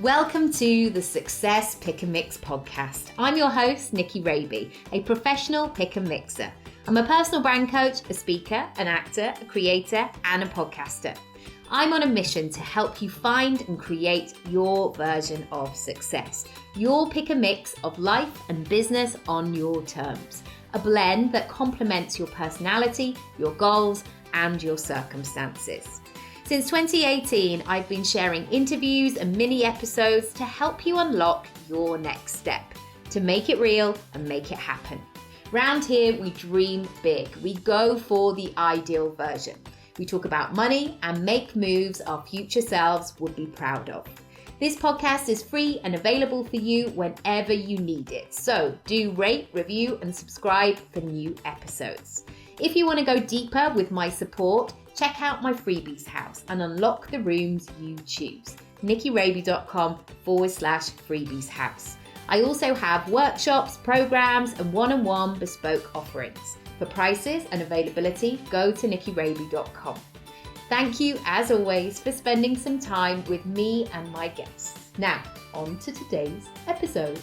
Welcome to the Success Pick and Mix podcast. I'm your host, Nicky Raby, a professional pick and mixer. I'm a personal brand coach, a speaker, an actor, a creator, and a podcaster. I'm on a mission to help you find and create your version of success. Your pick and mix of life and business on your terms. A blend that complements your personality, your goals, and your circumstances. Since 2018, I've been sharing interviews and mini episodes to help you unlock your next step, to make it real and make it happen. Round here, we dream big. We go for the ideal version. We talk about money and make moves our future selves would be proud of. This podcast is free and available for you whenever you need it. So do rate, review, and subscribe for new episodes. If you want to go deeper with my support, check out my freebies house and unlock the rooms you choose. nickyraby.com/freebies house. I also have workshops, programs, and one-on-one bespoke offerings. For prices and availability, go to nickyraby.com. Thank you, as always, for spending some time with me and my guests. Now, on to today's episode.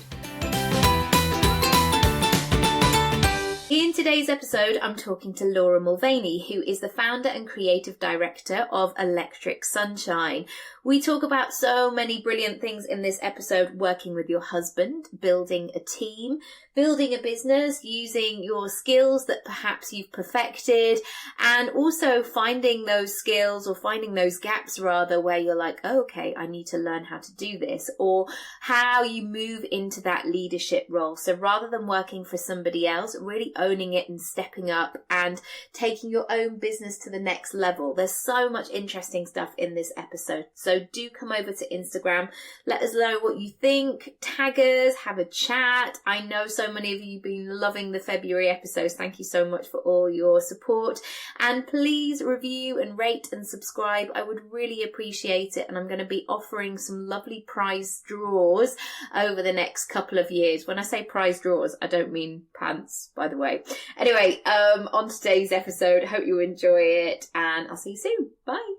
In today's episode, I'm talking to Laura Mulvaney, who is the founder and creative director of Electric Sunshine. We talk about so many brilliant things in this episode: working with your husband, building a team, building a business, using your skills that perhaps you've perfected, and also finding those skills or finding those gaps rather where you're like, oh, okay, I need to learn how to do this, or how you move into that leadership role. So rather than working for somebody else, really owning it and stepping up and taking your own business to the next level. There's so much interesting stuff in this episode. So do come over to Instagram. Let us know what you think. Tag us, have a chat. I know so many of you have been loving the February episodes. Thank you so much for all your support. And please review and rate and subscribe. I would really appreciate it. And I'm going to be offering some lovely prize draws over the next couple of years. When I say prize draws, I don't mean pants, by the way. Anyway, on today's episode, hope you enjoy it, and I'll see you soon. Bye.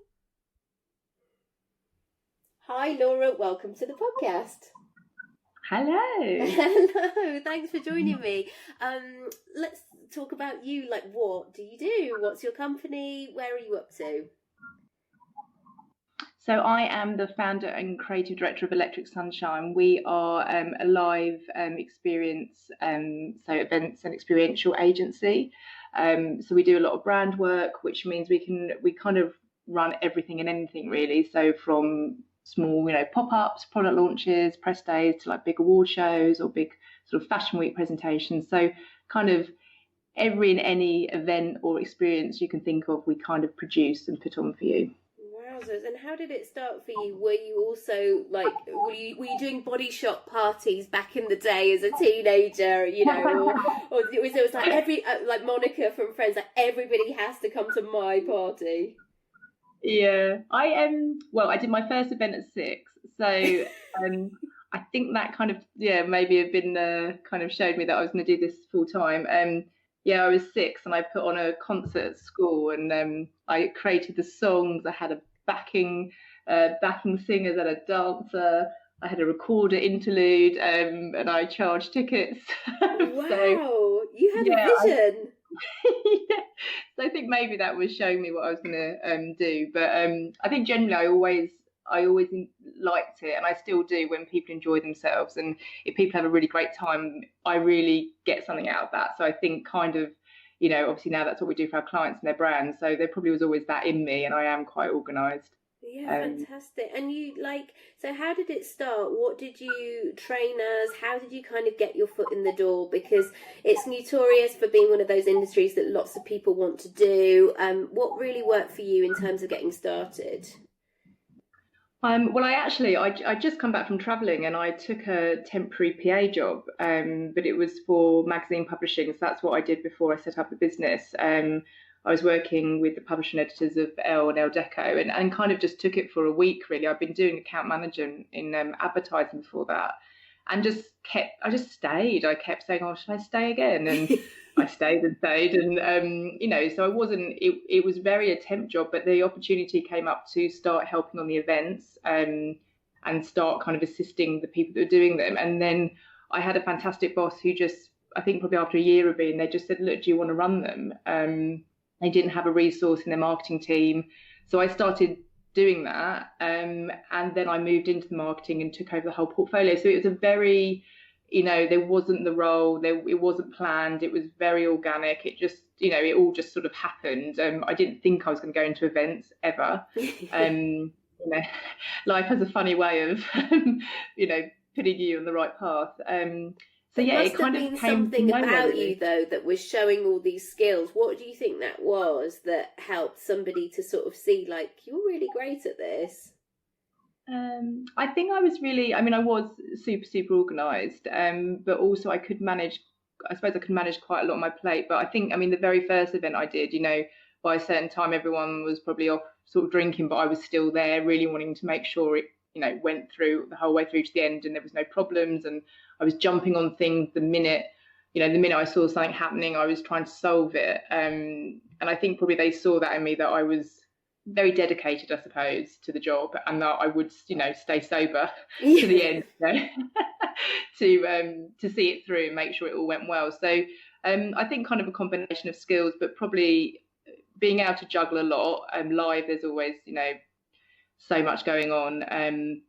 Hi, Laura. Welcome to the podcast. Hello. Hello. Thanks for joining me. Let's talk about you. Like, what do you do? What's your company? Where are you up to? So I am the founder and creative director of Electric Sunshine. We are a live experience, so events and experiential agency. So we do a lot of brand work, which means we kind of run everything and anything really. So from small, pop-ups, product launches, press days, to like big award shows or big sort of fashion week presentations. So kind of every and any event or experience you can think of, we kind of produce and put on for you. Wowzers. And how did it start for you? Were you also were you doing body shop parties back in the day as a teenager, or was it like every like Monica from Friends, like everybody has to come to my party? Yeah, I did my first event at 6, so I think that kind of maybe have been kind of showed me that I was going to do this full time. I was 6 and I put on a concert at school, and I created the songs. I had a backing singers and a dancer. I had a recorder interlude, and I charged tickets. Wow, so, you had a vision. So I think maybe that was showing me what I was going to do. But I think generally I always liked it, and I still do, when people enjoy themselves and if people have a really great time, I really get something out of that. So I think kind of, obviously now that's what we do for our clients and their brands. So there probably was always that in me, and I am quite organised. Yeah, fantastic. And you so how did it start? What did you train as? How did you kind of get your foot in the door? Because it's notorious for being one of those industries that lots of people want to do. What really worked for you in terms of getting started? Well, I just come back from travelling, and I took a temporary PA job, but it was for magazine publishing. So that's what I did before I set up a business. I was working with the publishing editors of Elle and Elle Deco, and kind of just took it for a week, really. I've been doing account management in advertising before that, and I just stayed. I kept saying, oh, should I stay again? And I stayed, and so I wasn't, it was very a temp job, but the opportunity came up to start helping on the events. And and start kind of assisting the people that are doing them. And then I had a fantastic boss who just, I think probably after a year of being, they just said, look, do you want to run them? They didn't have a resource in their marketing team. So I started doing that. And then I moved into the marketing and took over the whole portfolio. So it was a very, there wasn't the role, it wasn't planned. It was very organic. It just, it all just sort of happened. I didn't think I was going to go into events ever. Life has a funny way of, putting you on the right path. So yeah, it kind of came something about you though that was showing all these skills. What do you think that was that helped somebody to sort of see like you're really great at this? I think I was really, I was super organised, but also I could manage quite a lot on my plate. But I think, the very first event I did, by a certain time everyone was probably off sort of drinking, but I was still there really wanting to make sure it, went through the whole way through to the end and there was no problems. And I was jumping on things the minute I saw something happening, I was trying to solve it. And I think probably they saw that in me, that I was very dedicated, I suppose, to the job, and that I would, stay sober to the end, to see it through and make sure it all went well. So I think kind of a combination of skills, but probably being able to juggle a lot. Live, there's always, so much going on, and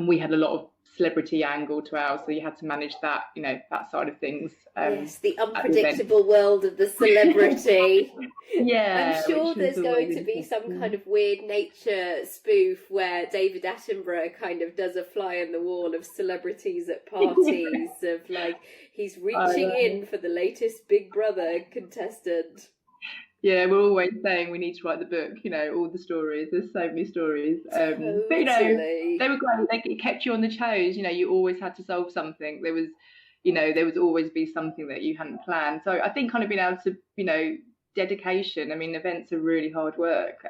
we had a lot of celebrity angle to ours, so you had to manage that, that side of things. Yes, the unpredictable world of the celebrity. Yeah, I'm sure there's going to be some kind of weird nature spoof where David Attenborough kind of does a fly on the wall of celebrities at parties of like he's reaching in for the latest Big Brother contestant. Yeah, we're always saying we need to write the book, all the stories. There's so many stories. Totally. But, they were great. It kept you on the toes. You always had to solve something. There was always be something that you hadn't planned. So I think kind of being able to, dedication. Events are really hard work.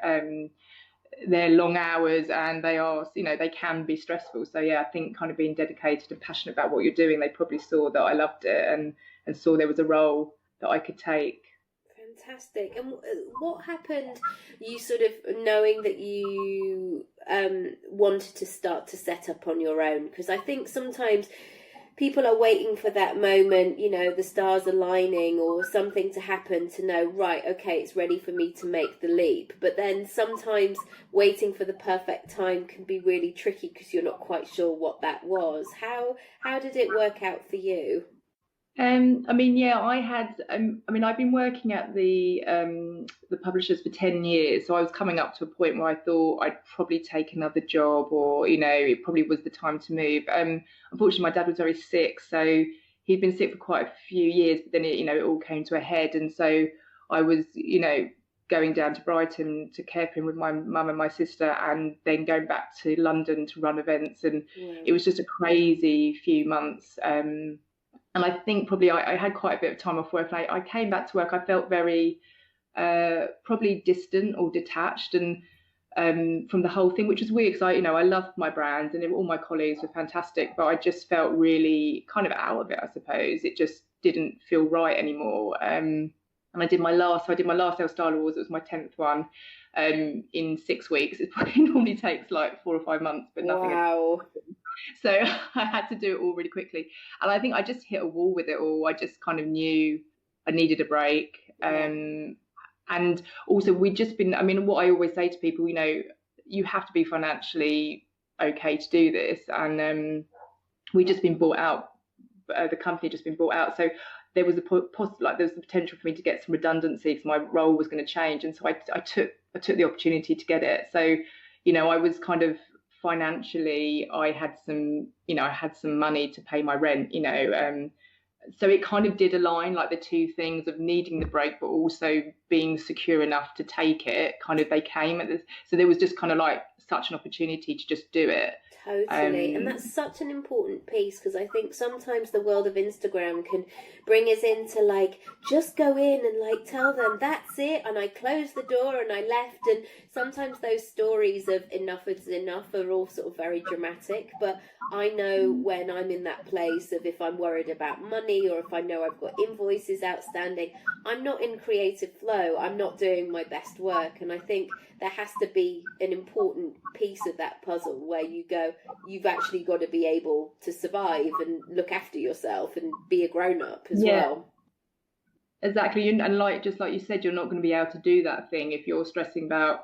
They're long hours and they are, they can be stressful. So, yeah, I think kind of being dedicated and passionate about what you're doing, they probably saw that I loved it and saw there was a role that I could take. Fantastic. And what happened, you sort of knowing that you wanted to start to set up on your own? Because I think sometimes people are waiting for that moment, the stars aligning or something to happen to know, right, okay, it's ready for me to make the leap. But then sometimes waiting for the perfect time can be really tricky because you're not quite sure what that was. How did it work out for you? I had, I've been working at the publishers for 10 years. So I was coming up to a point where I thought I'd probably take another job or, it probably was the time to move. Unfortunately, my dad was very sick. So he'd been sick for quite a few years, but then it all came to a head. And so I was, going down to Brighton to care for him with my mum and my sister, and then going back to London to run events. And it was just a crazy few months. And I think probably I had quite a bit of time off work. I came back to work, I felt very probably distant or detached and from the whole thing, which was weird because I loved my brands and all my colleagues were fantastic, but I just felt really kind of out of it, I suppose. It just didn't feel right anymore. And I did my last Sale Style Awards. It was my 10th one in 6 weeks. It probably normally takes like 4 or 5 months, but nothing. Wow. So I had to do it all really quickly. And I think I just hit a wall with it all. I just kind of knew I needed a break. And also we'd just been, what I always say to people, you have to be financially okay to do this. And we'd just been bought out. The company had just been bought out. So there was there was the potential for me to get some redundancy because my role was going to change. And so I took the opportunity to get it. So, I was kind of, financially, I had some money to pay my rent, so it kind of did align, like the two things of needing the break but also being secure enough to take it, kind of they came at this. So there was just kind of like such an opportunity to just do it. Totally. And that's such an important piece because I think sometimes the world of Instagram can bring us into like, just go in and like tell them that's it and I closed the door and I left. And sometimes those stories of enough is enough are all sort of very dramatic. But I know when I'm in that place of if I'm worried about money or if I know I've got invoices outstanding, I'm not in creative flow. I'm not doing my best work. And I think there has to be an important piece of that puzzle where you go, you've actually got to be able to survive and look after yourself and be a grown-up as well. Exactly. And like, just like you said, you're not going to be able to do that thing if you're stressing about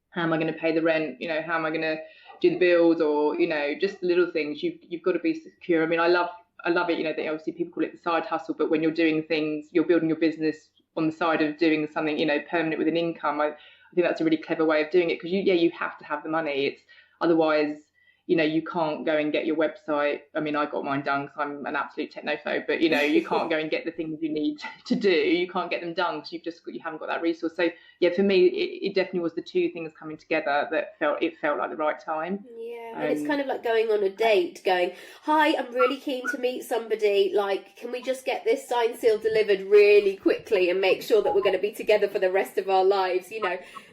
how am I going to pay the rent, how am I going to do the bills, or just the little things. You've got to be secure. I mean, I love it, that obviously people call it the side hustle, but when you're doing things, you're building your business on the side of doing something permanent with an income. I think that's a really clever way of doing it, because you have to have the money. It's otherwise you can't go and get your website. I mean, I got mine done because I'm an absolute technophobe, but you can't go and get the things you need to do. You can't get them done because you haven't got that resource. So for me, it definitely was the two things coming together that felt like the right time. Yeah, and it's kind of like going on a date, going, hi, I'm really keen to meet somebody, like, can we just get this signed, sealed, delivered really quickly and make sure that we're going to be together for the rest of our lives?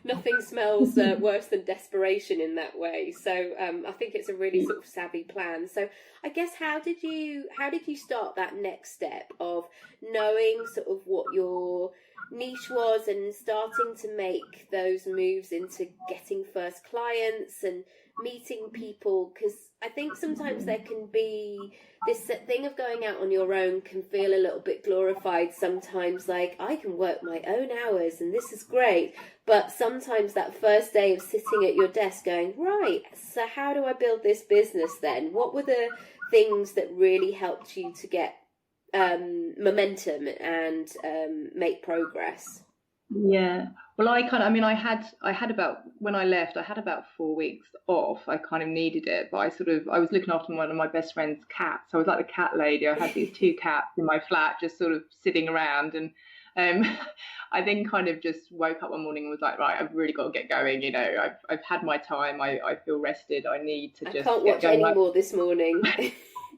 Nothing smells worse than desperation in that way. So I think it's a really sort of savvy plan. So I guess how did you start that next step of knowing sort of what your niche was and starting to make those moves into getting first clients and meeting people? Because I think sometimes there can be this thing of going out on your own can feel a little bit glorified sometimes, like I can work my own hours and this is great. But sometimes that first day of sitting at your desk going, right, so how do I build this business then? What were the things that really helped you to get momentum and make progress? Yeah. Well, I had about, when I left, I had about 4 weeks off. I kind of needed it, but I was looking after one of my best friend's cats. So I was like the cat lady. I had these 2 cats in my flat, just sort of sitting around. And I then kind of just woke up one morning and was like, right, I've really got to get going. I've had my time. I feel rested. I need to I can't watch any more this morning.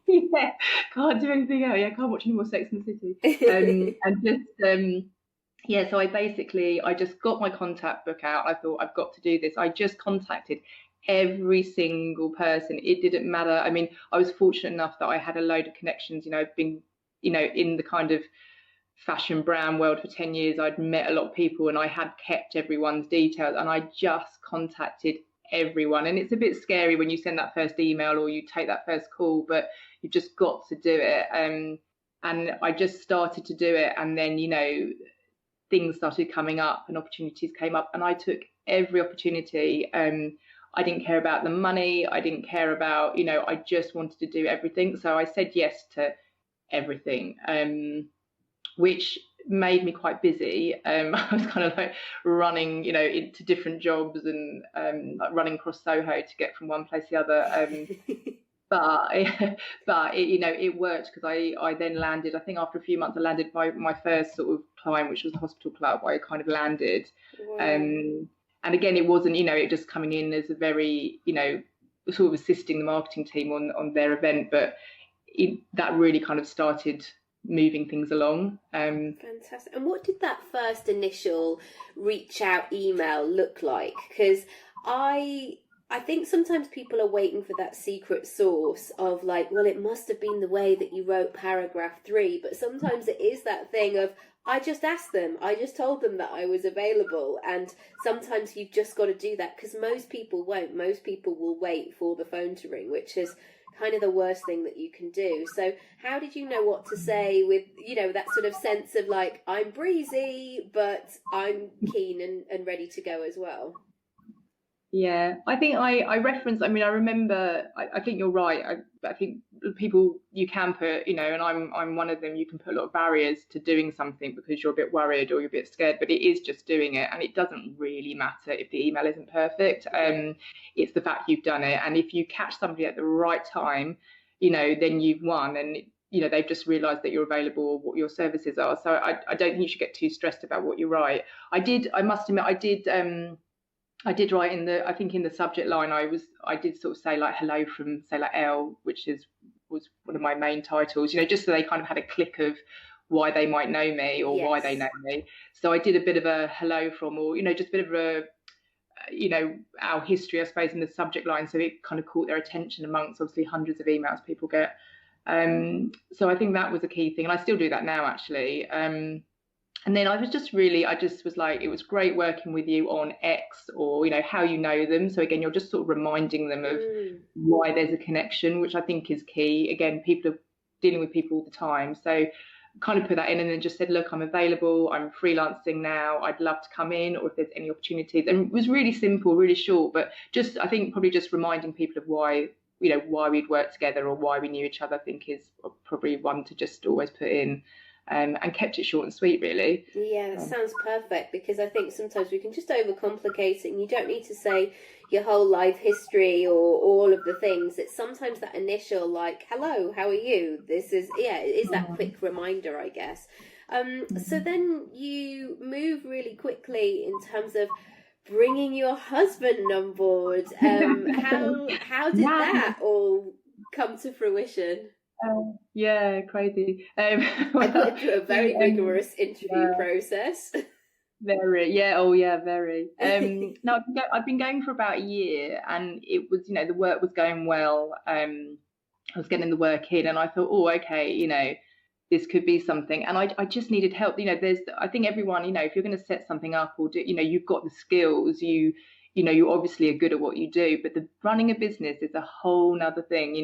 Yeah, can't do anything else. Can't watch any more Sex and the City. And just so I just got my contact book out. I thought, I've got to do this. I just contacted every single person. It didn't matter. I mean, I was fortunate enough that I had a load of connections. I've been, in the kind of fashion brand world for 10 years. I'd met a lot of people and I had kept everyone's details, and I just contacted everyone. And it's a bit scary when you send that first email or you take that first call, but you've just got to do it. And I just started to do it, and then things started coming up and opportunities came up, and I took every opportunity. I didn't care about the money. I didn't care about, I just wanted to do everything. So I said yes to everything, which made me quite busy. I was kind of like running, into different jobs and like running across Soho to get from one place to the other. But it worked, because I then landed, I think after a few months, I landed my first sort of client, which was the hospital club. I kind of landed. Wow. And again, it wasn't, it just coming in as a very, sort of assisting the marketing team on their event, but that really kind of started moving things along. Fantastic. And what did that first initial reach out email look like? Because I think sometimes people are waiting for that secret sauce of like, well, it must have been the way that you wrote paragraph 3. But sometimes it is that thing of, I just asked them. I just told them that I was available. And sometimes you've just got to do that, because most people won't. Most people will wait for the phone to ring, which is kind of the worst thing that you can do. So how did you know what to say with, that sort of sense of like, I'm breezy, but I'm keen and ready to go as well? Yeah, I think I referenced, I remember, I think you're right. I think people, you can put, and I'm one of them, you can put a lot of barriers to doing something because you're a bit worried or you're a bit scared, but it is just doing it. And it doesn't really matter if the email isn't perfect. It's the fact you've done it. And if you catch somebody at the right time, then you've won. And they've just realised that you're available or what your services are. So I don't think you should get too stressed about what you write. I must admit, I did write in the subject line, I did sort of say like hello from, say, like Elle, which was one of my main titles, just so they kind of had a click of why they might know me or why they know me. So I did a bit of a hello from, or, just a bit of a, our history, I suppose, in the subject line. So it kind of caught their attention amongst obviously hundreds of emails people get. So I think that was a key thing. And I still do that now, actually. And then I just was like, it was great working with you on X, or, how you know them. So again, you're just sort of reminding them of why there's a connection, which I think is key. Again, people are dealing with people all the time. So kind of put that in, and then just said, look, I'm available. I'm freelancing now. I'd love to come in, or if there's any opportunities. And it was really simple, really short, but just, I think probably just reminding people of why we'd worked together or why we knew each other, I think is probably one to just always put in. And kept it short and sweet, really. Yeah, that sounds perfect, because I think sometimes we can just overcomplicate it, and you don't need to say your whole life history or all of the things. It's sometimes that initial, like, hello, how are you? This is, it is that quick reminder, I guess. So then you move really quickly in terms of bringing your husband on board. How did that all come to fruition? Yeah, crazy. I went through a very rigorous interview process. Very, very. No, I've been going for about a year, and it was, the work was going well. I was getting the work in, and I thought, oh, okay, this could be something. And I just needed help. I think everyone, if you're going to set something up or do, you've got the skills, you obviously are good at what you do, but the running a business is a whole nother thing.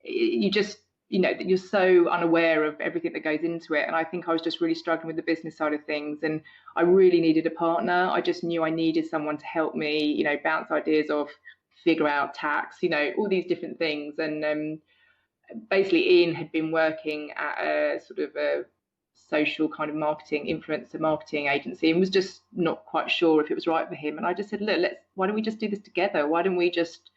You just, you're so unaware of everything that goes into it. And I think I was just really struggling with the business side of things, and I really needed a partner. I just knew I needed someone to help me, bounce ideas off, figure out tax, all these different things. And basically Ian had been working at a sort of a social kind of influencer marketing agency, and was just not quite sure if it was right for him. And I just said, look, why don't we just do this together? Why don't we just,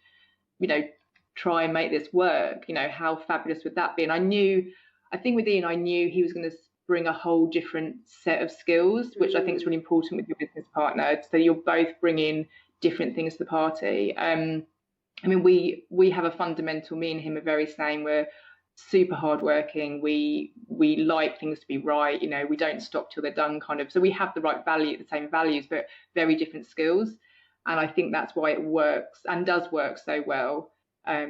try and make this work? How fabulous would that be? And I think with Ian, I knew he was going to bring a whole different set of skills, which I think is really important with your business partner. So you're both bringing different things to the party. We have a fundamental, me and him are very same. We're super hardworking. We like things to be right. We don't stop till they're done, kind of. So we have the same values, but very different skills. And I think that's why it works and does work so well. I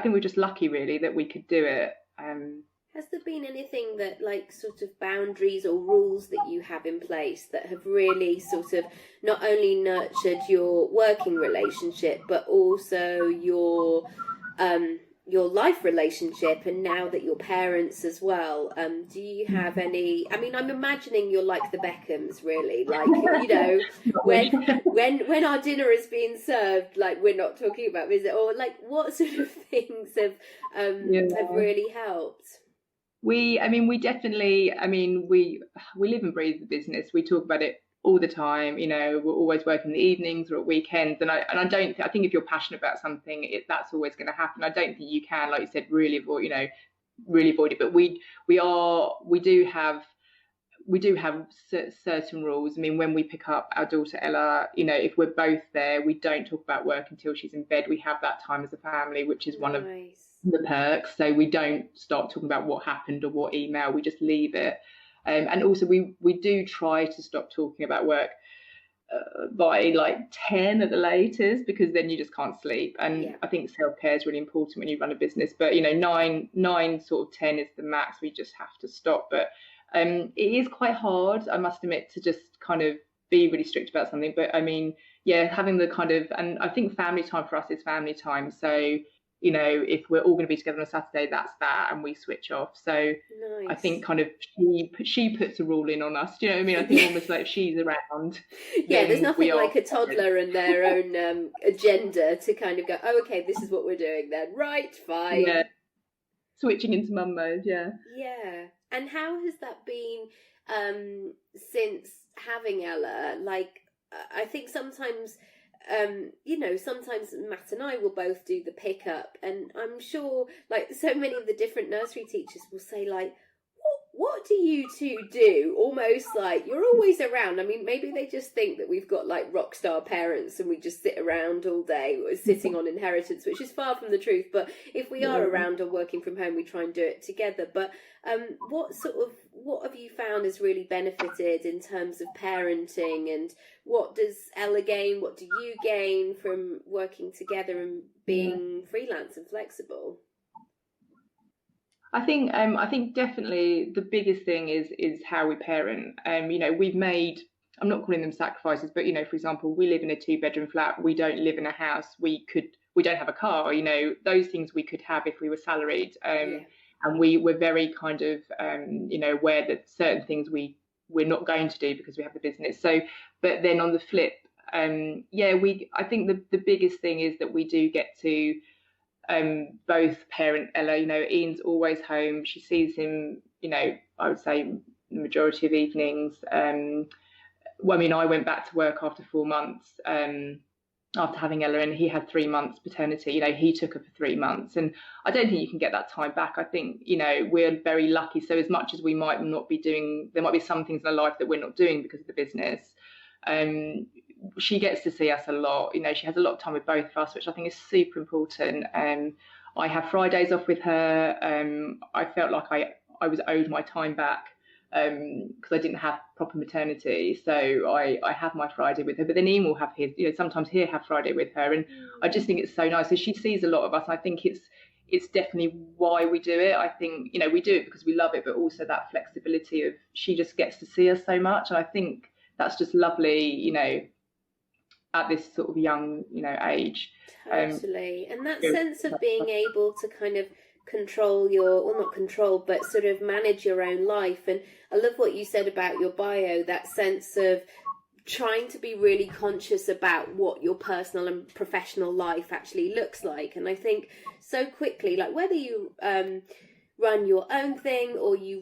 think we're just lucky, really, that we could do it. Has there been anything that, like, sort of boundaries or rules that you have in place that have really sort of not only nurtured your working relationship, but also your life relationship, and now that you're parents as well? Do you have any? I mean, I'm imagining you're like the Beckhams, really. Like, when our dinner is being served, like, we're not talking about visit, or like, what sort of things have really helped? We definitely, we live and breathe the business. We talk about it all the time. We're always working in the evenings or at weekends, and I think if you're passionate about something, that's always going to happen. I don't think you can, like you said, really avoid it. But we do have certain rules. When we pick up our daughter Ella, if we're both there, we don't talk about work until she's in bed. We have that time as a family, which is one of the perks. So we don't start talking about what happened or what email. We just leave it. And also we do try to stop talking about work by like 10 at the latest, because then you just can't sleep. And I think self-care is really important when you run a business. But 9 sort of 10 is the max. We just have to stop. But it is quite hard, I must admit, to just kind of be really strict about something. But having the kind of, and I think family time for us is family time. So if we're all going to be together on a Saturday, that's that, and we switch off. So nice. I think kind of she puts a rule in on us. Do you know what I mean? I think almost like if she's around. There's nothing like a toddler and their own agenda to kind of go, oh, okay, this is what we're doing then. Right, fine. Yeah. Switching into mum mode, yeah. Yeah. And how has that been since having Ella? Like, I think sometimes... sometimes Matt and I will both do the pickup, and I'm sure like so many of the different nursery teachers will say like, what do you two do? Almost like you're always around. I mean, maybe they just think that we've got like rock star parents and we just sit around all day sitting on inheritance, which is far from the truth. But if we are around or working from home, we try and do it together. But what have you found has really benefited in terms of parenting, and what does Ella gain? What do you gain from working together and being freelance and flexible? I think definitely the biggest thing is how we parent. We've made, I'm not calling them sacrifices, but for example, we live in a 2-bedroom flat. We don't live in a house. We don't have a car. Those things we could have if we were salaried. And we were very kind of aware that certain things we're not going to do because we have the business. So, but then on the flip, I think the biggest thing is that we do get to both parent Ella. Ian's always home. She sees him, I would say the majority of evenings. I went back to work after 4 months after having Ella, and he had 3 months paternity. He took her for 3 months, and I don't think you can get that time back. I think we're very lucky. So as much as we might not be doing, there might be some things in our life that we're not doing because of the business. She gets to see us a lot. She has a lot of time with both of us, which I think is super important. I have Fridays off with her. I felt like I was owed my time back because I didn't have proper maternity. So I have my Friday with her, but then Ian will have his, sometimes he'll have Friday with her. And I just think it's so nice. So she sees a lot of us. I think it's definitely why we do it. I think, we do it because we love it, but also that flexibility of she just gets to see us so much. And I think that's just lovely, at this sort of young, age. Totally. And that sense of being able to kind of control not control, but sort of manage your own life. And I love what you said about your bio, that sense of trying to be really conscious about what your personal and professional life actually looks like. And I think so quickly, like whether you run your own thing or you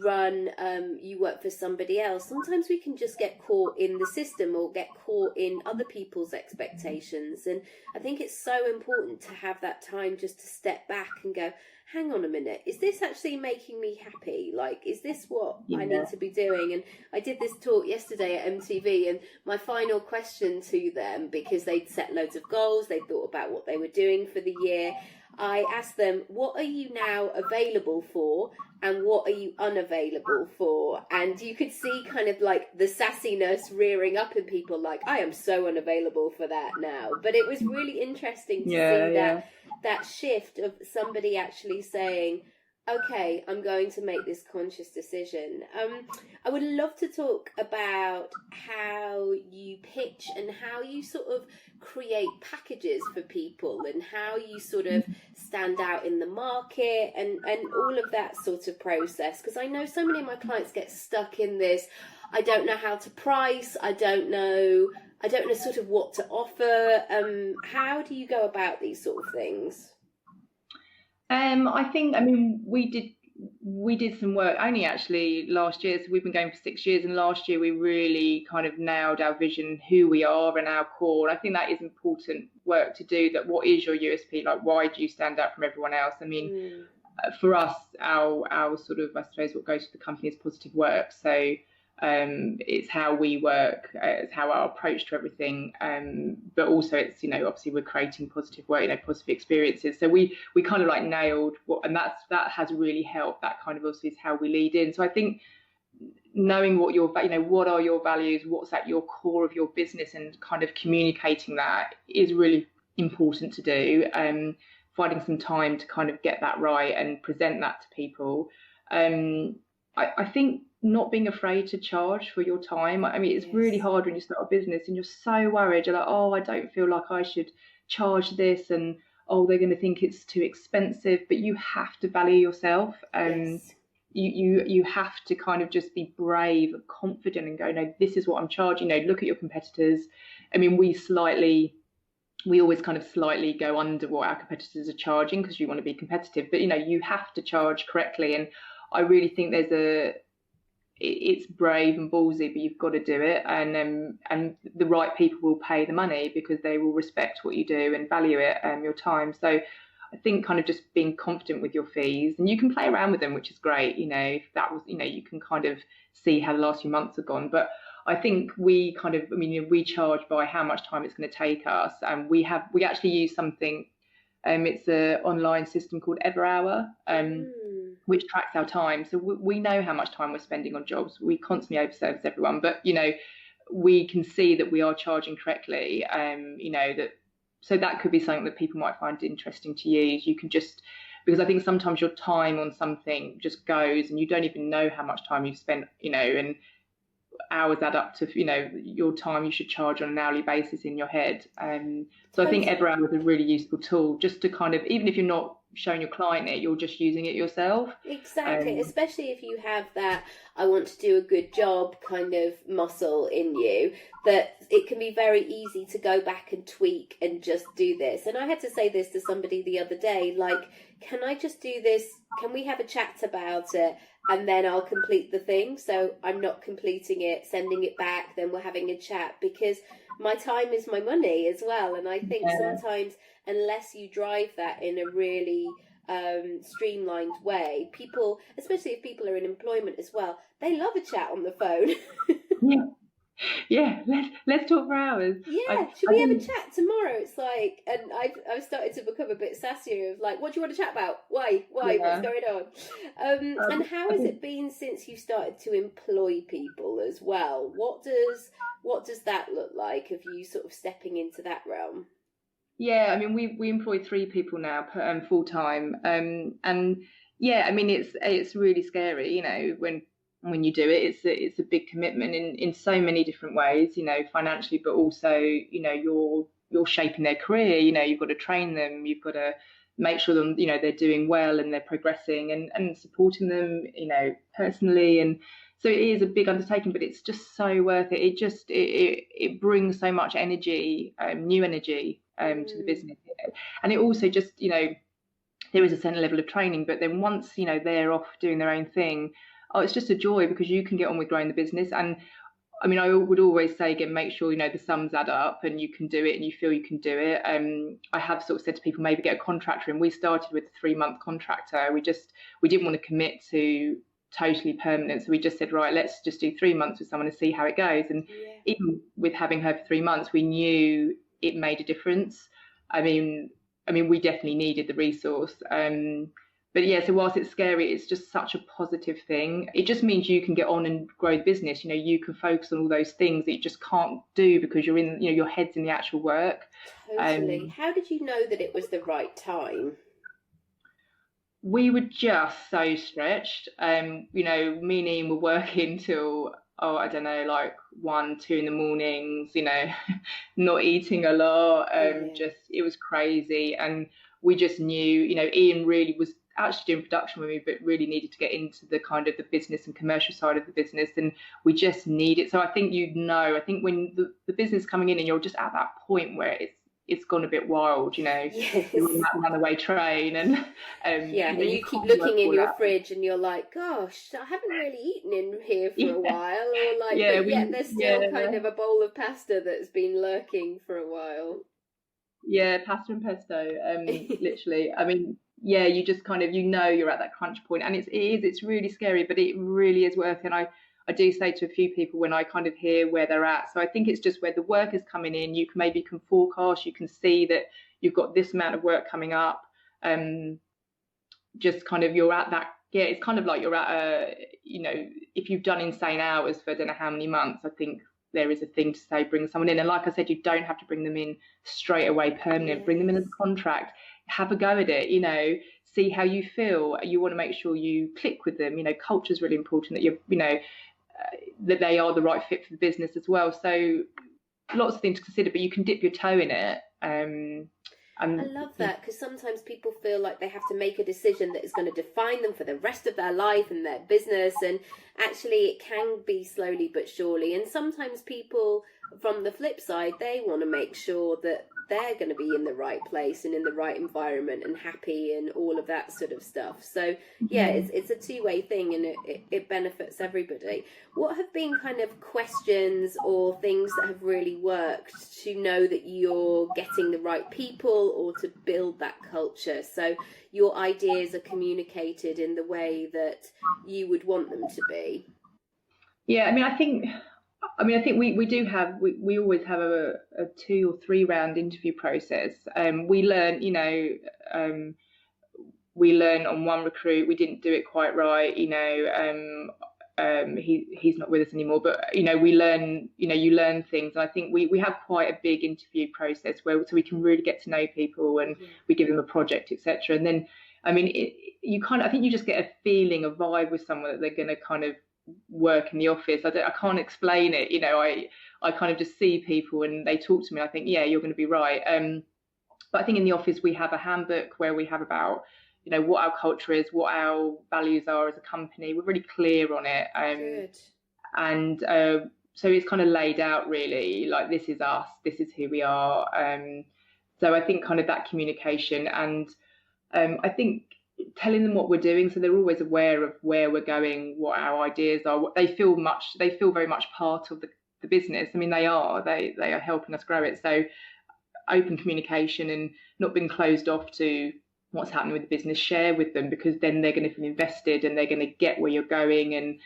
work for somebody else, sometimes we can just get caught in the system or get caught in other people's expectations. And I think it's so important to have that time just to step back and go, hang on a minute, is this actually making me happy? Like, is this what I need to be doing? And I did this talk yesterday at MTV, and my final question to them, because they'd set loads of goals, they thought about what they were doing for the year, I asked them, what are you now available for and what are you unavailable for? And you could see kind of like the sassiness rearing up in people, like, I am so unavailable for that now. But it was really interesting to see that shift of somebody actually saying, okay, I'm going to make this conscious decision. I would love to talk about how you pitch and how you sort of create packages for people and how you sort of stand out in the market and all of that sort of process. Because I know so many of my clients get stuck in this, I don't know how to price, I don't know sort of what to offer. How do you go about these sort of things? I think, we did some work only actually last year. So we've been going for 6 years, and last year we really kind of nailed our vision, who we are and our core. And I think that is important work to do, that what is your USP? Like, why do you stand out from everyone else? For us, our sort of, I suppose, what goes to the company is positive work. So it's how we work, it's how our approach to everything, but also it's obviously we're creating positive work, positive experiences. So we kind of like nailed what, and that has really helped. That kind of obviously is how we lead in. So I think knowing what what are your values, what's at your core of your business, and kind of communicating that is really important to do. Finding some time to kind of get that right and present that to people. I think not being afraid to charge for your time. It's really hard when you start a business and you're so worried. You're like, oh, I don't feel like I should charge this, and oh, they're going to think it's too expensive. But you have to value yourself. You have to kind of just be brave and confident and go, no, this is what I'm charging. Look at your competitors. We always kind of slightly go under what our competitors are charging because you want to be competitive. But you have to charge correctly. And I really think it's brave and ballsy, but you've got to do it, and the right people will pay the money because they will respect what you do and value it and your time. So I think kind of just being confident with your fees, and you can play around with them, which is great. If that was, you can kind of see how the last few months have gone. But I think we kind of, we charge by how much time it's going to take us, and we actually use something. It's an online system called Everhour. Which tracks our time. So we know how much time we're spending on jobs. We constantly overservice everyone, but we can see that we are charging correctly. So that could be something that people might find interesting to use. You can just because I think sometimes your time on something just goes and you don't even know how much time you've spent, and hours add up to, your time you should charge on an hourly basis in your head. So I think every hour is a really useful tool, just to kind of, even if you're not showing your client it, you're just using it yourself. Exactly, especially if you have that I want to do a good job kind of muscle in you, that it can be very easy to go back and tweak and just do this. And I had to say this to somebody the other day, like, can I just do this? Can we have a chat about it? And then I'll complete the thing. So I'm not completing it, sending it back, then we're having a chat, because my time is my money as well. And I think sometimes, unless you drive that in a really streamlined way, people, especially if people are in employment as well, they love a chat on the phone. Yeah, let's talk for hours. Yeah, should we have a chat tomorrow? It's like, and I've started to become a bit sassier of like, what do you want to chat about? Why? What's going on? And how has it been since you started to employ people as well? What does that look like? Have you sort of stepping into that realm? Yeah, I mean, we employ 3 people now full time, and yeah, I mean, it's really scary, when you do it. It's a big commitment in so many different ways, financially, but also, you're shaping their career. You've got to train them, you've got to make sure them, they're doing well and they're progressing, and supporting them, personally. And so it is a big undertaking, but it's just so worth it. It brings so much energy, new energy, to the business, and it also just, there is a certain level of training, but then once they're off doing their own thing, it's just a joy, because you can get on with growing the business. And I mean, I would always say, again, make sure the sums add up and you can do it and you feel you can do it. I have sort of said to people, maybe get a contractor, and we started with a 3-month contractor. We didn't want to commit to totally permanent, so we just said, right, let's just do 3 months with someone and see how it goes. And even with having her for 3 months, we knew it made a difference. I mean, we definitely needed the resource. But yeah, so whilst it's scary, it's just such a positive thing. It just means you can get on and grow the business. You can focus on all those things that you just can't do because you're in, your head's in the actual work. Totally. How did you know that it was the right time? We were just so stretched. Me and Ian were working till, I don't know, like 1, 2 in the mornings, not eating a lot. Just, it was crazy. And we just knew, Ian really was actually doing production with me, but really needed to get into the kind of the business and commercial side of the business, and we just need it. So I think I think when the business coming in and you're just at that point where it's gone a bit wild, you're on that runaway train, and and you keep looking in your fridge and you're like, gosh, I haven't really eaten in here for a while, or like, but yet there's still kind of a bowl of pasta that's been lurking for a while. Yeah, pasta and pesto, literally. I mean, yeah, you just kind of, you're at that crunch point, and it's really scary, but it really is worth it. And I do say to a few people when I kind of hear where they're at. So I think it's just where the work is coming in. You can forecast, you can see that you've got this amount of work coming up. Just kind of, you're at that. Yeah, it's kind of like you're at if you've done insane hours for I don't know how many months, I think there is a thing to say, bring someone in. And like I said, you don't have to bring them in straight away permanent. Bring them in as a contract. Have a go at it, see how you feel. You want to make sure you click with them. Culture is really important, that that they are the right fit for the business as well. So lots of things to consider, but you can dip your toe in it. I love that, because sometimes people feel like they have to make a decision that is going to define them for the rest of their life and their business, and actually it can be slowly but surely. And sometimes people, from the flip side, they want to make sure that they're going to be in the right place and in the right environment and happy and all of that sort of stuff. So yeah, it's a two-way thing, and it benefits everybody. What have been kind of questions or things that have really worked to know that you're getting the right people, or to build that culture, so your ideas are communicated in the way that you would want them to be? Yeah, I think we do have, we always have a 2 or 3 round interview process. We learn, we learn on one recruit, we didn't do it quite right, he's not with us anymore, but we learn, you learn things. And I think we have quite a big interview process so we can really get to know people, and we give them a project, etc. And then I mean, I think you just get a feeling, a vibe with someone that they're going to kind of work in the office. I can't explain it. I kind of just see people and they talk to me. I think, yeah, you're going to be right. But I think in the office we have a handbook where we have about, what our culture is, what our values are as a company. We're really clear on it. Good. And so it's kind of laid out really, like, this is us, this is who we are. So I think kind of that communication, and I think telling them what we're doing, so they're always aware of where we're going, what our ideas are. They feel very much part of the business. I mean, they are helping us grow it. So open communication and not being closed off to what's happening with the business, share with them, because then they're going to feel invested and they're going to get where you're going. And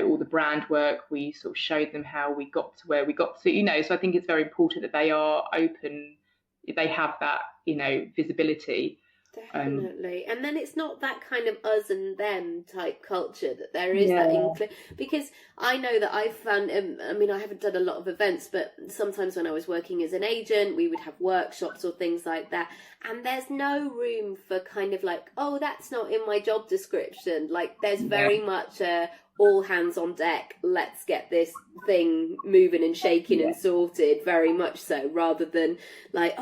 all the brand work, we sort of showed them how we got to where we got to. So I think it's very important that they are open, they have that visibility. Definitely. And then it's not that kind of us and them type culture, that there is that because I know that I've found, I haven't done a lot of events, but sometimes when I was working as an agent, we would have workshops or things like that, and there's no room for kind of like, oh, that's not in my job description. Like, there's very much all hands on deck, let's get this thing moving and shaking and sorted, very much so, rather than like,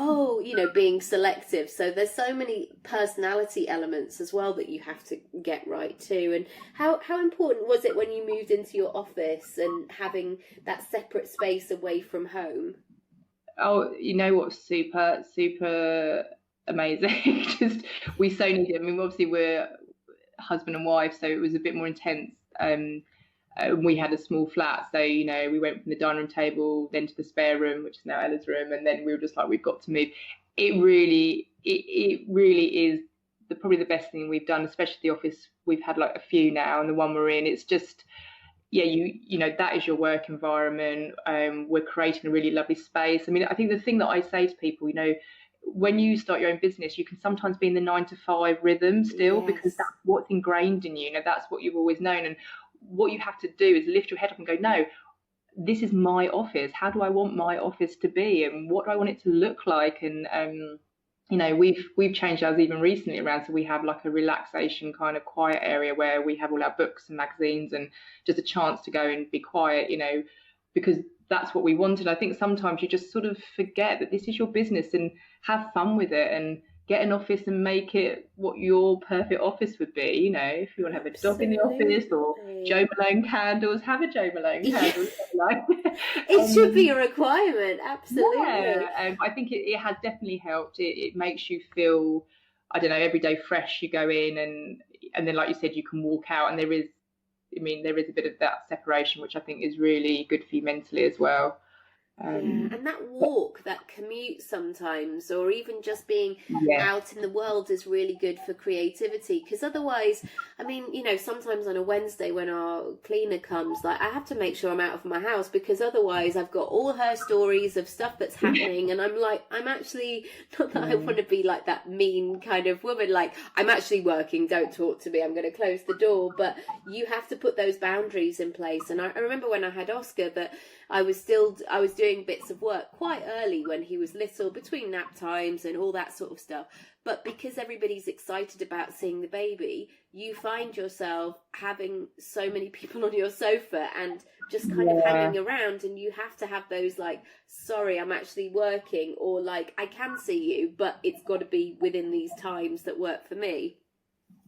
being selective. So there's so many personality elements as well that you have to get right too. And how important was it when you moved into your office and having that separate space away from home? Oh, what's super amazing. Just, we so need it. I mean, obviously we're husband and wife, so it was a bit more intense. We had a small flat, so we went from the dining room table then to the spare room, which is now Ella's room, and then we were just like, we've got to move. It really is probably the best thing we've done, especially the office. We've had like a few now, and the one we're in, it's just, that is your work environment. We're creating a really lovely space. I mean, I think the thing that I say to people, when you start your own business, you can sometimes be in the 9-to-5 rhythm still, because that's what's ingrained in you. That's what you've always known. And what you have to do is lift your head up and go, no, this is my office. How do I want my office to be? And what do I want it to look like? And, we've changed ours even recently around. So we have like a relaxation kind of quiet area where we have all our books and magazines and just a chance to go and be quiet, because that's what we wanted. I think sometimes you just sort of forget that this is your business, and have fun with it and get an office and make it what your perfect office would be. If you want to have a dog in the office or Jo Malone candles, have a Jo Malone candle. It should be a requirement, absolutely. I think it has definitely helped. It makes you feel, I don't know, every day fresh. You go in and then, like you said, you can walk out, and there is a bit of that separation, which I think is really good for you mentally as well. And that walk, that commute sometimes, or even just being out in the world, is really good for creativity. Because otherwise, sometimes on a Wednesday when our cleaner comes, like, I have to make sure I'm out of my house, because otherwise I've got all her stories of stuff that's happening, and I'm like, I'm actually, not that I want to be like that mean kind of woman, like, I'm actually working, don't talk to me, I'm going to close the door. But you have to put those boundaries in place. And I remember when I had Oscar, that I was doing bits of work quite early when he was little, between nap times and all that sort of stuff. But because everybody's excited about seeing the baby, you find yourself having so many people on your sofa and just kind of hanging around, and you have to have those like, sorry, I'm actually working, or like, I can see you, but it's got to be within these times that work for me.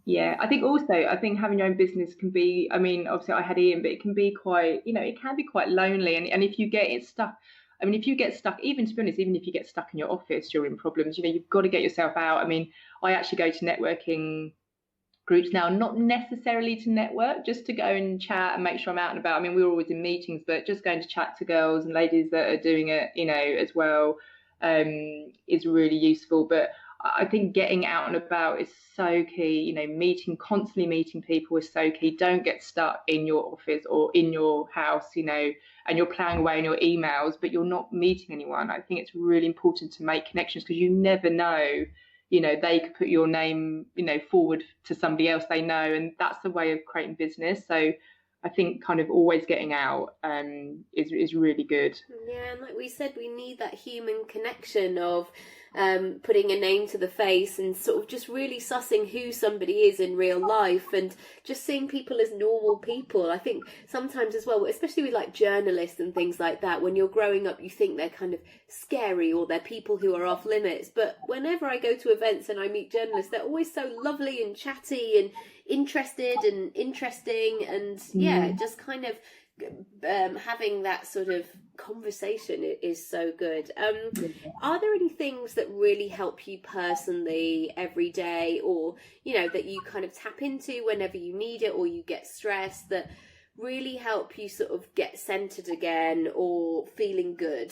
Yeah, I think having your own business can be, obviously I had Ian, but it can be quite, it can be quite lonely. And if you get stuck, even to be honest, even if you get stuck in your office, you're in problems. You've got to get yourself out. I actually go to networking groups now, not necessarily to network, just to go and chat and make sure I'm out and about. We're always in meetings, but just going to chat to girls and ladies that are doing it, as well, is really useful. But I think getting out and about is so key. Constantly meeting people is so key. Don't get stuck in your office or in your house, and you're plowing away on your emails, but you're not meeting anyone. I think it's really important to make connections, because you never know, they could put your name, forward to somebody else they know, and that's the way of creating business. So I think kind of always getting out is really good. Yeah, and like we said, we need that human connection of, putting a name to the face and sort of just really sussing who somebody is in real life and just seeing people as normal people. I think sometimes as well, especially with like journalists and things like that, when you're growing up, you think they're kind of scary or they're people who are off limits. But whenever I go to events and I meet journalists, they're always so lovely and chatty and interested and interesting, and just kind of having that sort of conversation is so good. Are there any things that really help you personally every day, or that you kind of tap into whenever you need it, or you get stressed, that really help you sort of get centered again or feeling good?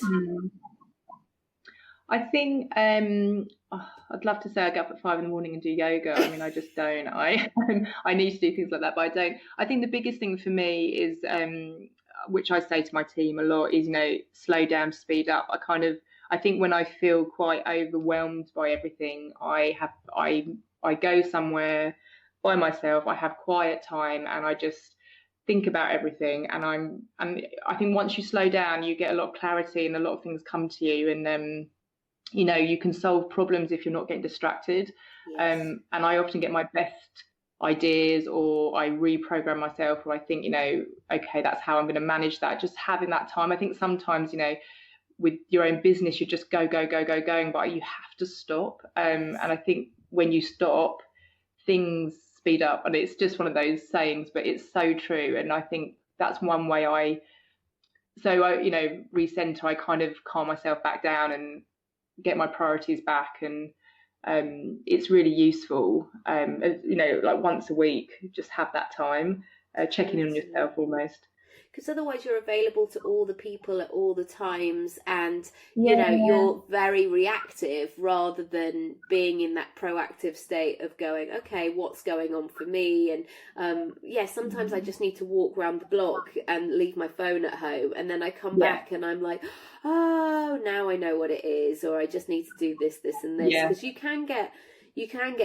I think I'd love to say I get up at 5 a.m. and do yoga. I mean, I just don't. I need to do things like that, but I don't. I think the biggest thing for me is, which I say to my team a lot, is slow down, speed up. I think when I feel quite overwhelmed by everything, I go somewhere by myself. I have quiet time and I just think about everything. And I think once you slow down, you get a lot of clarity and a lot of things come to you, and you can solve problems if you're not getting distracted. Yes. And I often get my best ideas, or I reprogram myself, or I think, okay, that's how I'm going to manage that. Just having that time. I think sometimes, with your own business, you just go, going, but you have to stop. And I think when you stop, things speed up. And it's just one of those sayings, but it's so true. And I think that's one way I recenter, I kind of calm myself back down and get my priorities back, and it's really useful. Like once a week, just have that time, checking in on yourself almost. Because otherwise you're available to all the people at all the times, and you're very reactive rather than being in that proactive state of going, okay, what's going on for me? And sometimes I just need to walk around the block and leave my phone at home, and then I come back and I'm like, oh, now I know what it is, or I just need to do this and this. Because you can get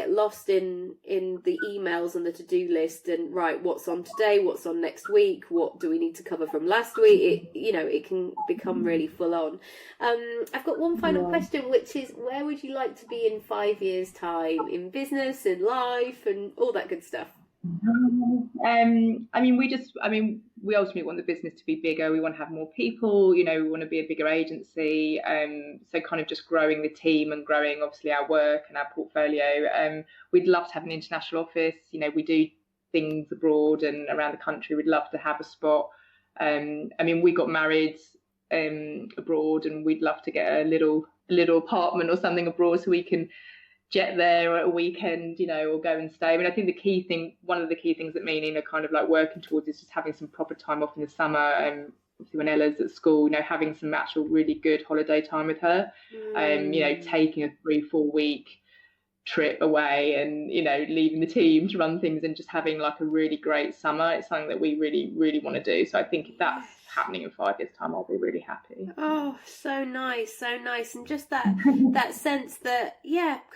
lost in the emails and the to-do list, and right, what's on today, what's on next week, what do we need to cover from last week? It can become really full on. I've got one final question, which is, where would you like to be in 5 years' time, in business, in life, and all that good stuff? We ultimately want the business to be bigger. We want to have more people, we want to be a bigger agency. So kind of just growing the team and growing obviously our work and our portfolio. We'd love to have an international office. We do things abroad and around the country. We'd love to have a spot. We got married abroad, and we'd love to get a little apartment or something abroad so we can jet there at a weekend, or go and stay. I think one of the key things that me and Nina kind of like working towards is just having some proper time off in the summer. Obviously when Ella's at school, having some actual really good holiday time with her. Taking a 3-4 week trip away, and leaving the team to run things, and just having like a really great summer. It's something that we really, really want to do. So I think if that's happening in 5 years' time, I'll be really happy. Oh, so nice. And just that that sense that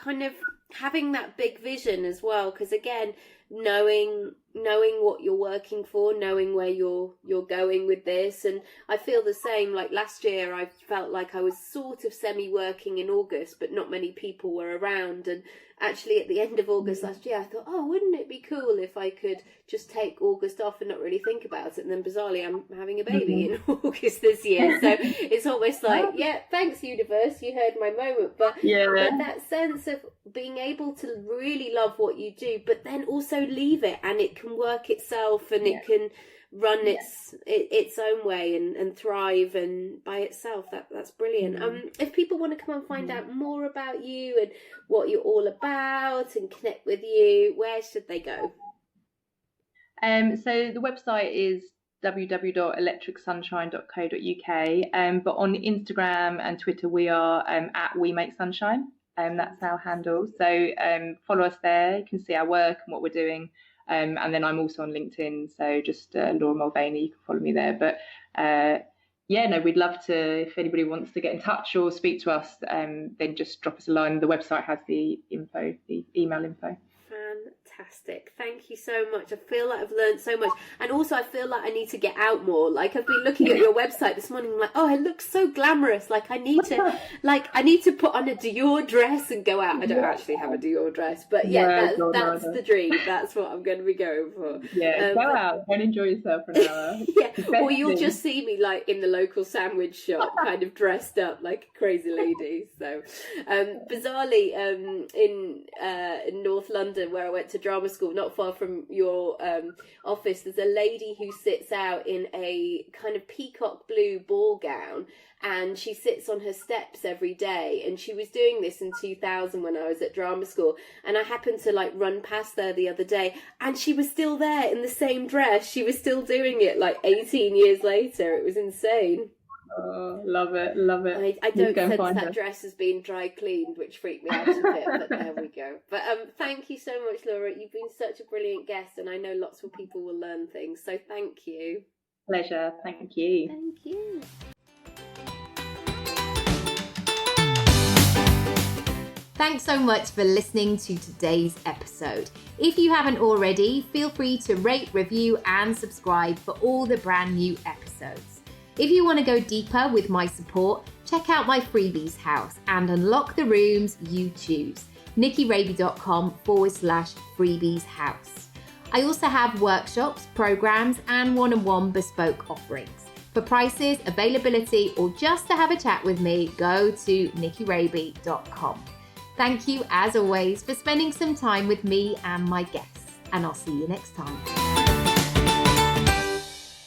kind of having that big vision as well, because again, knowing what you're working for, knowing where you're going with this. And I feel the same. Like last year I felt like I was sort of semi-working in August, but not many people were around. And actually at the end of August last year I thought, oh, wouldn't it be cool if I could just take August off and not really think about it? And then bizarrely I'm having a baby in August this year, so it's almost like, thanks universe, you heard my moment. But that sense of being able to really love what you do, but then also leave it, and it can work itself, and it can run its own way and thrive and by itself. That's brilliant. If people want to come and find out more about you and what you're all about and connect with you, where should they go? So the website is www.electricsunshine.co.uk, but on Instagram and Twitter we are at We Make Sunshine. That's our handle. So follow us there. You can see our work and what we're doing. And then I'm also on LinkedIn. So just Laura Mulvaney, you can follow me there. But we'd love to, if anybody wants to get in touch or speak to us, then just drop us a line. The website has the email info. Fantastic. Thank you so much. I feel like I've learned so much. And also I feel like I need to get out more. Like I've been looking at your website this morning, I'm like, oh, it looks so glamorous. Like I need to put on a Dior dress and go out. I don't actually have a Dior dress, but that's the dream. That's what I'm going to be going for. Yeah, go out and enjoy yourself for an hour. Yeah, or you'll just see me like in the local sandwich shop, kind of dressed up like a crazy lady. So, bizarrely, in North London, where I went to drama school, not far from your office, there's a lady who sits out in a kind of peacock blue ball gown, and she sits on her steps every day. And she was doing this in 2000 when I was at drama school, and I happened to like run past there the other day, and she was still there in the same dress. She was still doing it like 18 years later. It was insane. Oh, love it, love it. I don't sense that dress has been dry cleaned, which freaked me out a bit, but there we go. But thank you so much, Laura. You've been such a brilliant guest, and I know lots of people will learn things, so thank you. Pleasure, thank you. Thank you. Thanks so much for listening to today's episode. If you haven't already, feel free to rate, review, and subscribe for all the brand new episodes. If you want to go deeper with my support, check out my freebies house and unlock the rooms you choose. nickyraby.com/freebies house. I also have workshops, programs, and one-on-one bespoke offerings. For prices, availability, or just to have a chat with me, go to nickyraby.com. Thank you, as always, for spending some time with me and my guests, and I'll see you next time.